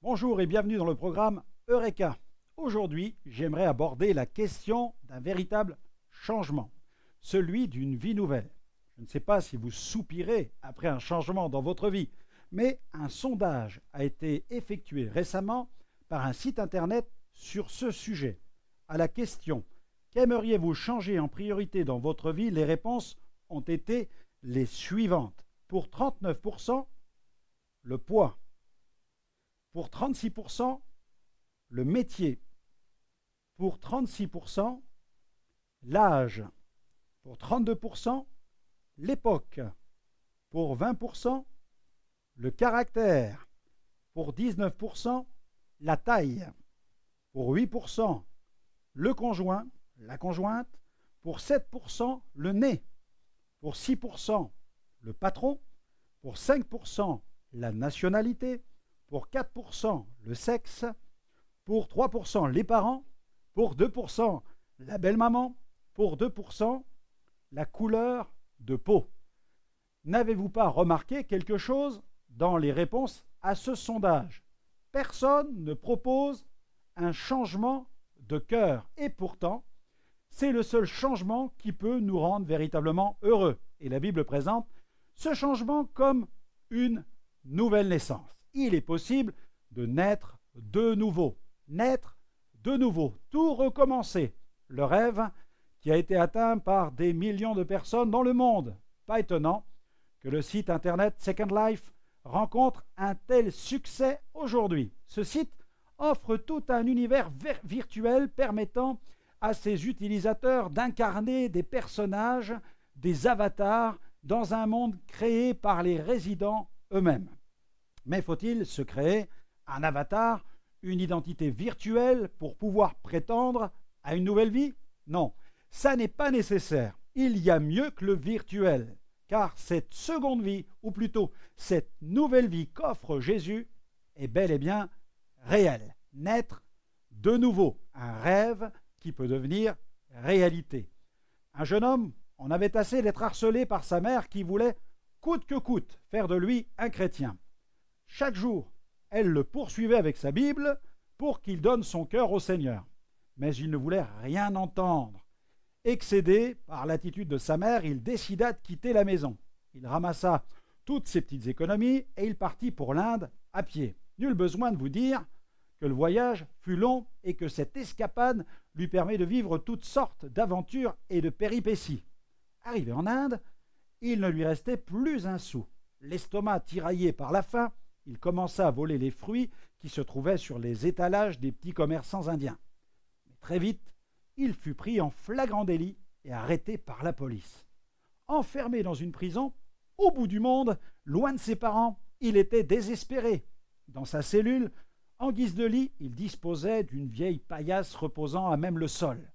Bonjour et bienvenue dans le programme Eureka. Aujourd'hui, j'aimerais aborder la question d'un véritable changement, celui d'une vie nouvelle. Je ne sais pas si vous soupirez après un changement dans votre vie, mais un sondage a été effectué récemment par un site internet sur ce sujet. À la question « Qu'aimeriez-vous changer en priorité dans votre vie ?», les réponses ont été les suivantes. Pour 39%, le poids. Pour 36%, le métier. Pour 36%, l'âge. Pour 32%, l'époque. Pour 20%, le caractère. Pour 19%, la taille. Pour 8%, le conjoint, la conjointe. Pour 7%, le nez. Pour 6%, le patron. Pour 5%, la nationalité. Pour 4%, le sexe. Pour 3%, les parents. Pour 2%, la belle-maman. Pour 2%, la couleur de peau. N'avez-vous pas remarqué quelque chose dans les réponses à ce sondage? Personne ne propose un changement de cœur. Et pourtant, c'est le seul changement qui peut nous rendre véritablement heureux. Et la Bible présente ce changement comme une nouvelle naissance. Il est possible de naître de nouveau. Naître de nouveau. Tout recommencer. Le rêve qui a été atteint par des millions de personnes dans le monde. Pas étonnant que le site internet Second Life rencontre un tel succès aujourd'hui. Ce site offre tout un univers virtuel permettant à ses utilisateurs d'incarner des personnages, des avatars, dans un monde créé par les résidents eux-mêmes. Mais faut-il se créer un avatar, une identité virtuelle pour pouvoir prétendre à une nouvelle vie? Non, ça n'est pas nécessaire. Il y a mieux que le virtuel, car cette seconde vie, ou plutôt cette nouvelle vie qu'offre Jésus, est bel et bien réelle. Naître de nouveau, un rêve qui peut devenir réalité. Un jeune homme en avait assez d'être harcelé par sa mère qui voulait, coûte que coûte, faire de lui un chrétien. Chaque jour, elle le poursuivait avec sa Bible pour qu'il donne son cœur au Seigneur. Mais il ne voulait rien entendre. Excédé par l'attitude de sa mère, il décida de quitter la maison. Il ramassa toutes ses petites économies et il partit pour l'Inde à pied. Nul besoin de vous dire que le voyage fut long et que cette escapade lui permet de vivre toutes sortes d'aventures et de péripéties. Arrivé en Inde, il ne lui restait plus un sou. L'estomac tiraillé par la faim, il commença à voler les fruits qui se trouvaient sur les étalages des petits commerçants indiens. Mais très vite, il fut pris en flagrant délit et arrêté par la police. Enfermé dans une prison, au bout du monde, loin de ses parents, il était désespéré. Dans sa cellule, en guise de lit, il disposait d'une vieille paillasse reposant à même le sol.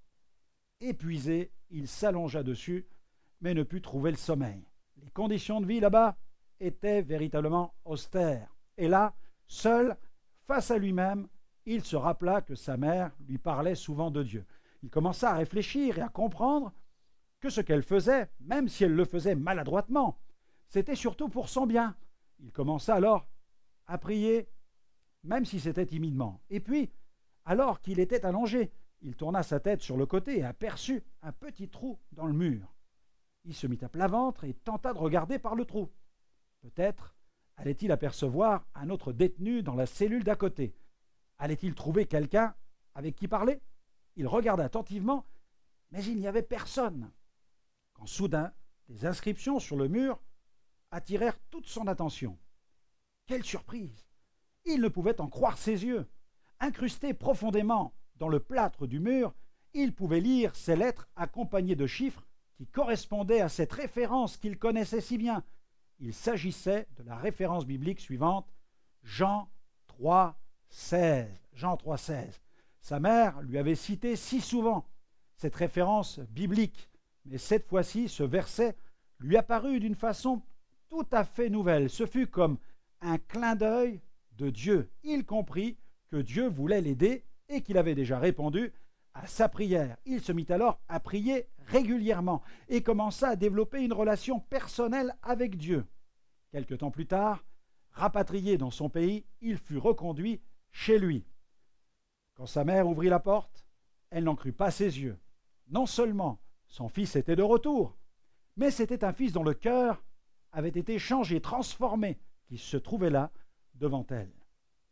Épuisé, il s'allongea dessus, mais ne put trouver le sommeil. Les conditions de vie là-bas étaient véritablement austères. Et là, seul, face à lui-même, il se rappela que sa mère lui parlait souvent de Dieu. Il commença à réfléchir et à comprendre que ce qu'elle faisait, même si elle le faisait maladroitement, c'était surtout pour son bien. Il commença alors à prier, même si c'était timidement. Et puis, alors qu'il était allongé, il tourna sa tête sur le côté et aperçut un petit trou dans le mur. Il se mit à plat ventre et tenta de regarder par le trou. Peut-être allait-il apercevoir un autre détenu dans la cellule d'à côté. Allait-il trouver quelqu'un avec qui parler? Il regarda attentivement, mais il n'y avait personne. Quand soudain, des inscriptions sur le mur attirèrent toute son attention. Quelle surprise! Il ne pouvait en croire ses yeux. Incrusté profondément dans le plâtre du mur, il pouvait lire ces lettres accompagnées de chiffres qui correspondaient à cette référence qu'il connaissait si bien. Il s'agissait de la référence biblique suivante, Jean 3,16. Jean 3,16. Sa mère lui avait cité si souvent cette référence biblique, mais cette fois-ci, ce verset lui apparut d'une façon tout à fait nouvelle. Ce fut comme un clin d'œil de Dieu. Il comprit que Dieu voulait l'aider et qu'il avait déjà répondu à sa prière. Il se mit alors à prier régulièrement et commença à développer une relation personnelle avec Dieu. Quelque temps plus tard, rapatrié dans son pays, il fut reconduit chez lui. Quand sa mère ouvrit la porte, elle n'en crut pas ses yeux. Non seulement son fils était de retour, mais c'était un fils dont le cœur avait été changé, transformé, qui se trouvait là devant elle.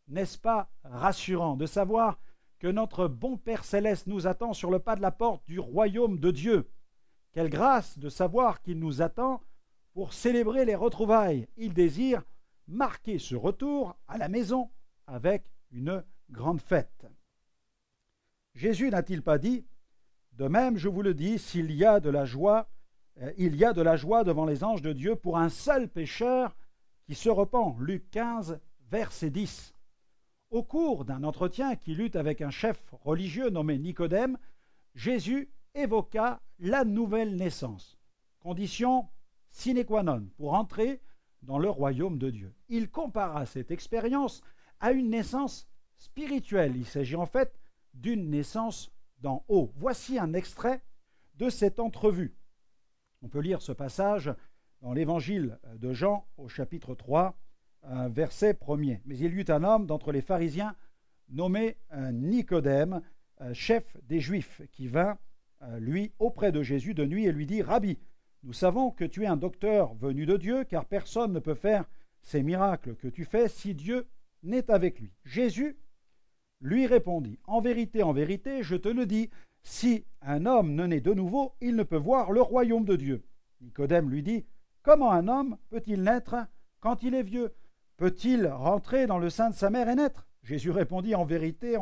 N'est-ce pas rassurant de savoir que notre bon Père céleste nous attend sur le pas de la porte du royaume de Dieu? Quelle grâce de savoir qu'il nous attend pour célébrer les retrouvailles. Il désire marquer ce retour à la maison avec une grande fête. Jésus n'a-t-il pas dit: de même, je vous le dis, il y a de la joie devant les anges de Dieu pour un seul pécheur qui se repent. Luc 15, verset 10. Au cours d'un entretien qu'il eut avec un chef religieux nommé Nicodème, Jésus évoqua la nouvelle naissance, condition sine qua non pour entrer dans le royaume de Dieu. Il compara cette expérience à une naissance spirituelle. Il s'agit en fait d'une naissance d'en haut. Voici un extrait de cette entrevue. On peut lire ce passage dans l'évangile de Jean au chapitre 3, verset 1er. Mais il y eut un homme d'entre les pharisiens nommé Nicodème, chef des Juifs, qui vint, lui, auprès de Jésus de nuit et lui dit: Rabbi, nous savons que tu es un docteur venu de Dieu, car personne ne peut faire ces miracles que tu fais si Dieu n'est avec lui. Jésus lui répondit: en vérité, je te le dis, si un homme ne naît de nouveau, il ne peut voir le royaume de Dieu. Nicodème lui dit: comment un homme peut-il naître quand il est vieux? Peut-il rentrer dans le sein de sa mère et naître? Jésus répondit: en vérité,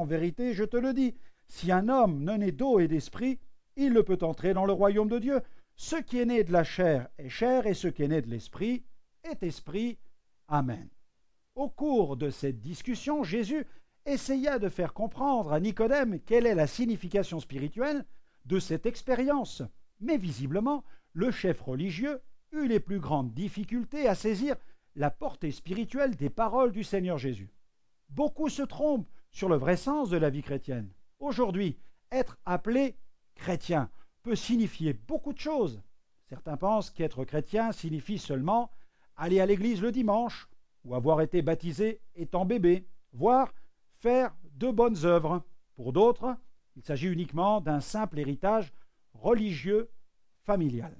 je te le dis, si un homme ne naît d'eau et d'esprit, il ne peut entrer dans le royaume de Dieu. Ce qui est né de la chair est chair, et ce qui est né de l'esprit est esprit. Amen. Au cours de cette discussion, Jésus essaya de faire comprendre à Nicodème quelle est la signification spirituelle de cette expérience. Mais visiblement, le chef religieux eut les plus grandes difficultés à saisir la portée spirituelle des paroles du Seigneur Jésus. Beaucoup se trompent sur le vrai sens de la vie chrétienne. Aujourd'hui, être appelé chrétien peut signifier beaucoup de choses. Certains pensent qu'être chrétien signifie seulement aller à l'église le dimanche ou avoir été baptisé étant bébé, voire faire de bonnes œuvres. Pour d'autres, il s'agit uniquement d'un simple héritage religieux familial.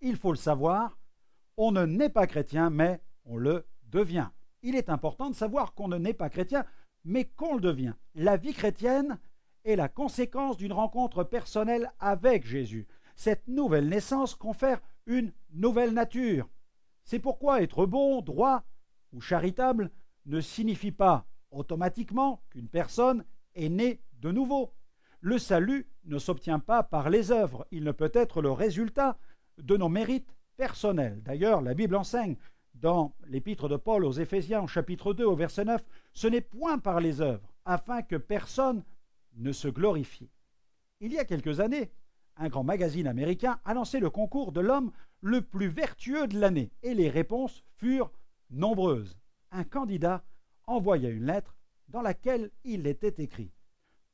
Il faut le savoir, on ne naît pas chrétien, mais on le devient. Il est important de savoir qu'on ne naît pas chrétien, mais qu'on le devient. La vie chrétienne est la conséquence d'une rencontre personnelle avec Jésus. Cette nouvelle naissance confère une nouvelle nature. C'est pourquoi être bon, droit ou charitable ne signifie pas automatiquement qu'une personne est née de nouveau. Le salut ne s'obtient pas par les œuvres, il ne peut être le résultat de nos mérites personnels. D'ailleurs, la Bible enseigne dans l'épître de Paul aux Éphésiens au chapitre 2 au verset 9, ce n'est point par les œuvres, afin que personne ne se glorifie. Il y a quelques années, un grand magazine américain a lancé le concours de l'homme le plus vertueux de l'année, et les réponses furent nombreuses. Un candidat envoya une lettre dans laquelle il était écrit: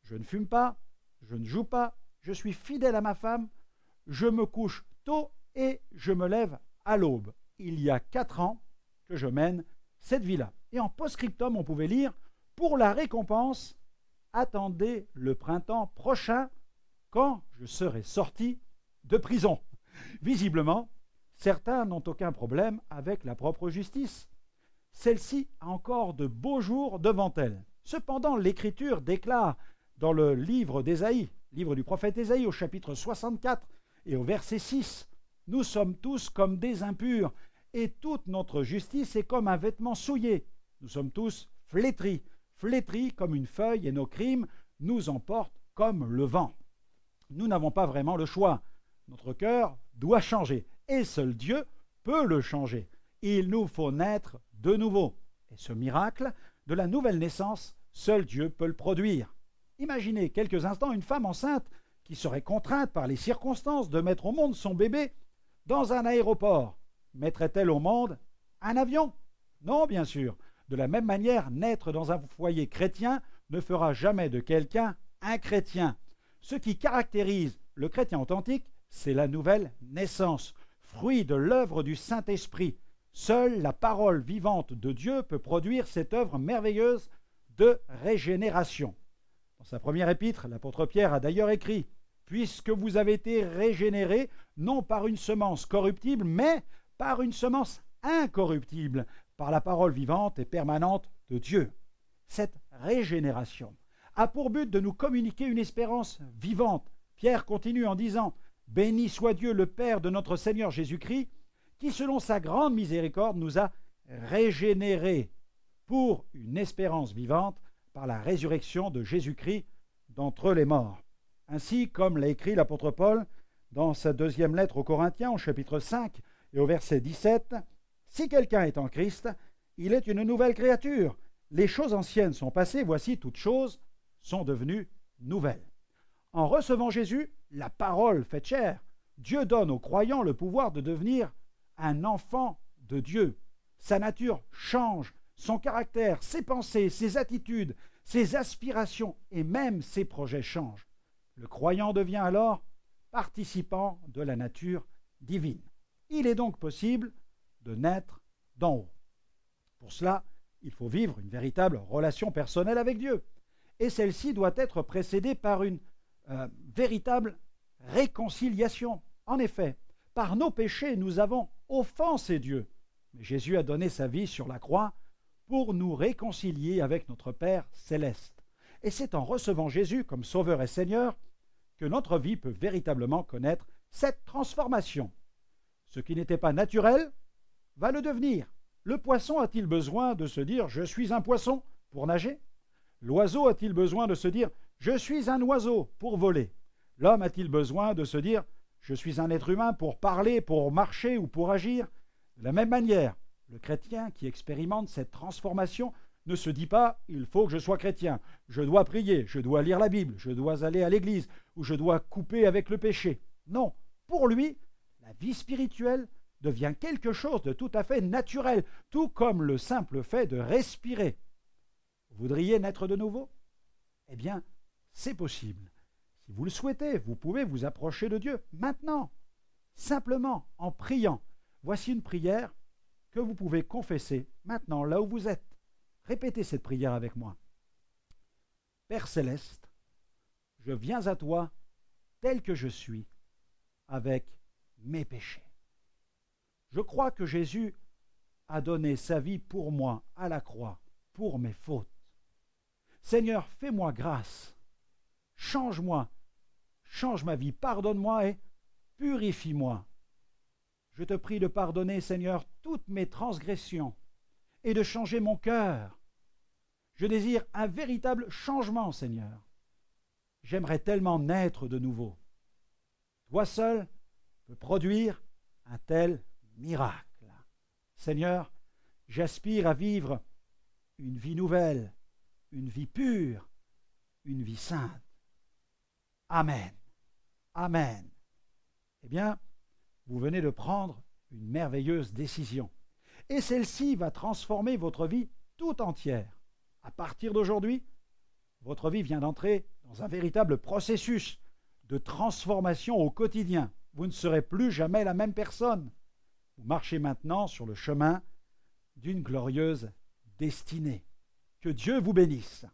je ne fume pas, je ne joue pas, je suis fidèle à ma femme, je me couche tôt et je me lève à l'aube. Il y a 4 ans que je mène cette vie-là. Et en post-scriptum, on pouvait lire: pour la récompense, attendez le printemps prochain quand je serai sorti de prison. Visiblement, certains n'ont aucun problème avec la propre justice. Celle-ci a encore de beaux jours devant elle. Cependant, l'Écriture déclare dans le livre d'Ésaïe, livre du prophète Ésaïe au chapitre 64 et au verset 6, « Nous sommes tous comme des impurs, et toute notre justice est comme un vêtement souillé. Nous sommes tous flétris, flétris comme une feuille, et nos crimes nous emportent comme le vent. » Nous n'avons pas vraiment le choix. Notre cœur doit changer, et seul Dieu peut le changer. Il nous faut naître de nouveau. Et ce miracle de la nouvelle naissance, seul Dieu peut le produire. Imaginez quelques instants une femme enceinte qui serait contrainte par les circonstances de mettre au monde son bébé dans un aéroport. Mettrait-elle au monde un avion? Non, bien sûr. De la même manière, naître dans un foyer chrétien ne fera jamais de quelqu'un un chrétien. Ce qui caractérise le chrétien authentique, c'est la nouvelle naissance, fruit de l'œuvre du Saint-Esprit. Seule la parole vivante de Dieu peut produire cette œuvre merveilleuse de régénération. Dans sa première épître, l'apôtre Pierre a d'ailleurs écrit « Puisque vous avez été régénérés, non par une semence corruptible, mais par une semence incorruptible, par la parole vivante et permanente de Dieu. » Cette régénération a pour but de nous communiquer une espérance vivante. Pierre continue en disant « Béni soit Dieu le Père de notre Seigneur Jésus-Christ, qui selon sa grande miséricorde nous a régénérés pour une espérance vivante par la résurrection de Jésus-Christ d'entre les morts. » Ainsi, comme l'a écrit l'apôtre Paul dans sa deuxième lettre aux Corinthiens, au chapitre 5 et au verset 17, « Si quelqu'un est en Christ, il est une nouvelle créature. Les choses anciennes sont passées, voici toutes choses sont devenues nouvelles. » En recevant Jésus, la parole faite chair, Dieu donne aux croyants le pouvoir de devenir un enfant de Dieu. Sa nature change, son caractère, ses pensées, ses attitudes, ses aspirations et même ses projets changent. Le croyant devient alors participant de la nature divine. Il est donc possible de naître d'en haut. Pour cela, il faut vivre une véritable relation personnelle avec Dieu. Et celle-ci doit être précédée par une véritable réconciliation. En effet, par nos péchés, nous avons offensé Dieu. Mais Jésus a donné sa vie sur la croix pour nous réconcilier avec notre Père céleste. Et c'est en recevant Jésus comme Sauveur et Seigneur que notre vie peut véritablement connaître cette transformation. Ce qui n'était pas naturel va le devenir. Le poisson a-t-il besoin de se dire « je suis un poisson » pour nager? L'oiseau a-t-il besoin de se dire « je suis un oiseau » pour voler? L'homme a-t-il besoin de se dire « je suis un être humain » pour parler, pour marcher ou pour agir? De la même manière, le chrétien qui expérimente cette transformation ne se dit pas « il faut que je sois chrétien, je dois prier, je dois lire la Bible, je dois aller à l'église ou je dois couper avec le péché ». Non, pour lui, la vie spirituelle devient quelque chose de tout à fait naturel, tout comme le simple fait de respirer. Vous voudriez naître de nouveau? Eh bien, c'est possible. Si vous le souhaitez, vous pouvez vous approcher de Dieu maintenant, simplement en priant. Voici une prière que vous pouvez confesser maintenant, là où vous êtes. Répétez cette prière avec moi. Père céleste, je viens à toi tel que je suis, avec mes péchés. Je crois que Jésus a donné sa vie pour moi à la croix, pour mes fautes. Seigneur, fais-moi grâce, change-moi, change ma vie, pardonne-moi et purifie-moi. Je te prie de pardonner, Seigneur, toutes mes transgressions et de changer mon cœur. Je désire un véritable changement, Seigneur. J'aimerais tellement naître de nouveau. Toi seul peux produire un tel miracle. Seigneur, j'aspire à vivre une vie nouvelle, une vie pure, une vie sainte. Amen. Amen. Eh bien, vous venez de prendre une merveilleuse décision. Et celle-ci va transformer votre vie tout entière. À partir d'aujourd'hui, votre vie vient d'entrer dans un véritable processus de transformation au quotidien. Vous ne serez plus jamais la même personne. Vous marchez maintenant sur le chemin d'une glorieuse destinée. Que Dieu vous bénisse.